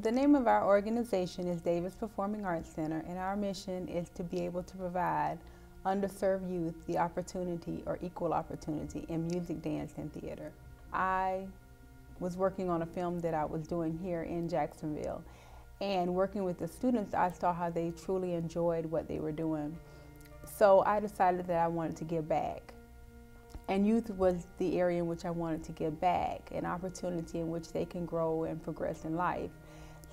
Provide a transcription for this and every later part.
The name of our organization is Davis Performing Arts Center, and our mission is to be able to provide underserved youth the opportunity or equal opportunity in music, dance, and theater. I was working on a film that I was doing here in Jacksonville, and working with the students, I saw how they truly enjoyed what they were doing. So I decided that I wanted to give back. And youth was the area in which I wanted to give back, an opportunity in which they can grow and progress in life.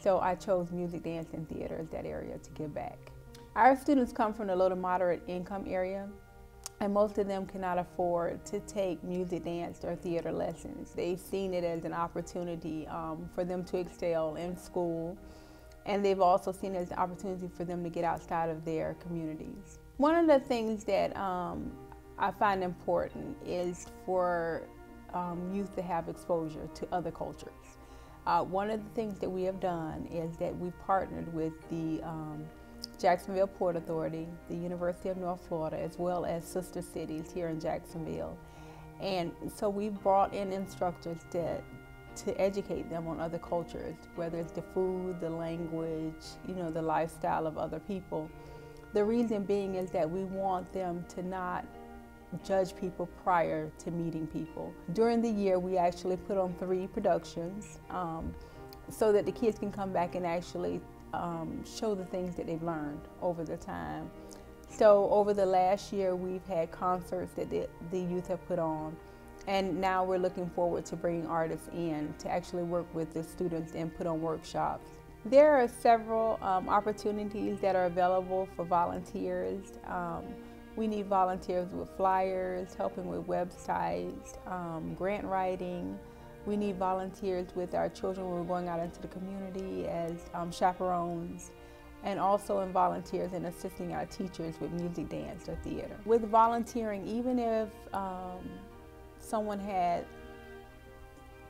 So I chose music, dance, and theater as that area to give back. Our students come from a low to moderate income area, and most of them cannot afford to take music, dance, or theater lessons. They've seen it as an opportunity for them to excel in school, and they've also seen it as an opportunity for them to get outside of their communities. One of the things that I find important is for youth to have exposure to other cultures. One of the things that we have done is that we partnered with the Jacksonville Port Authority, the University of North Florida, as well as sister cities here in Jacksonville. And so we brought in instructors to educate them on other cultures, whether it's the food, the language, the lifestyle of other people. The reason being is that we want them to not judge people prior to meeting people. During the year, we actually put on 3 productions so that the kids can come back and actually show the things that they've learned over the time. So over the last year, we've had concerts that the youth have put on, and now we're looking forward to bringing artists in to actually work with the students and put on workshops. There are several opportunities that are available for volunteers. We need volunteers with flyers, helping with websites, grant writing. We need volunteers with our children when we're going out into the community as chaperones, and also in volunteers in assisting our teachers with music, dance, or theater. With volunteering, even if someone had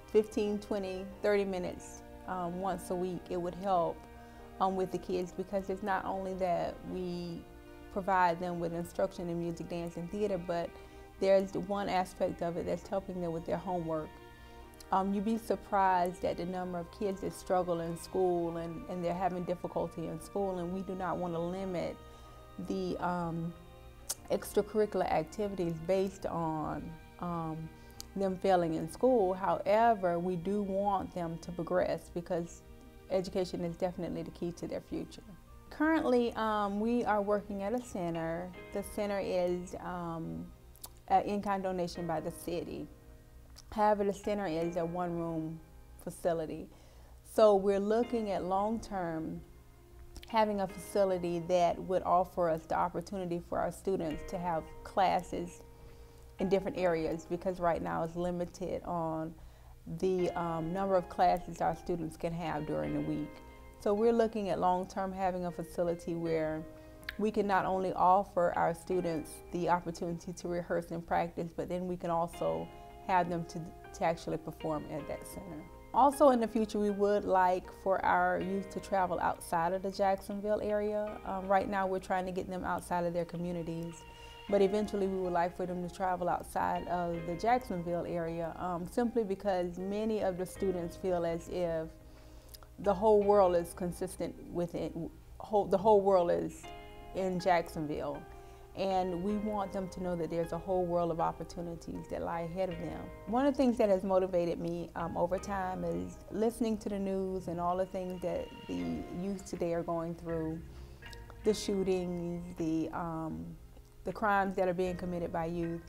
15, 20, 30 minutes once a week, it would help with the kids, because it's not only that we provide them with instruction in music, dance, and theater, but there's one aspect of it that's helping them with their homework. You'd be surprised at the number of kids that struggle in school and they're having difficulty in school, and we do not want to limit the extracurricular activities based on them failing in school. However, we do want them to progress, because education is definitely the key to their future. Currently, we are working at a center. The center is an in-kind donation by the city. However, the center is a one-room facility. So we're looking at long-term having a facility that would offer us the opportunity for our students to have classes in different areas, because right now it's limited on the number of classes our students can have during the week. So we're looking at long-term having a facility where we can not only offer our students the opportunity to rehearse and practice, but then we can also have them to actually perform at that center. Also in the future, we would like for our youth to travel outside of the Jacksonville area. Right now we're trying to get them outside of their communities, but eventually we would like for them to travel outside of the Jacksonville area, simply because many of the students feel as if the whole world is consistent with it. The whole world is in Jacksonville, and we want them to know that there's a whole world of opportunities that lie ahead of them. One of the things that has motivated me over time is listening to the news and all the things that the youth today are going through, the shootings, the crimes that are being committed by youth.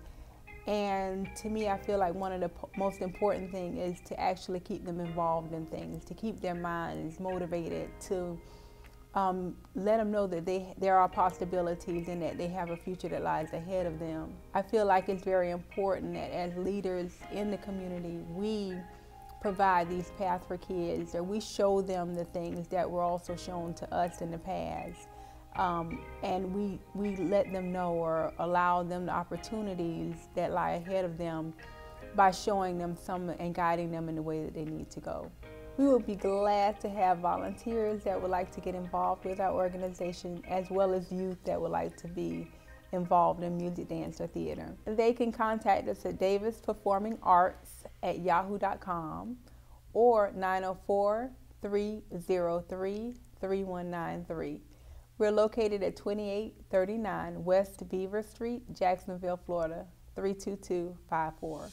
And to me, I feel like one of the most important things is to actually keep them involved in things, to keep their minds motivated, to let them know that there are possibilities and that they have a future that lies ahead of them. I feel like it's very important that as leaders in the community, we provide these paths for kids, or we show them the things that were also shown to us in the past. And we let them know or allow them the opportunities that lie ahead of them by showing them some and guiding them in the way that they need to go. We would be glad to have volunteers that would like to get involved with our organization, as well as youth that would like to be involved in music, dance, or theater. They can contact us at davisperformingarts@yahoo.com or 904 303-3193. We're located at 2839 West Beaver Street, Jacksonville, Florida, 32254.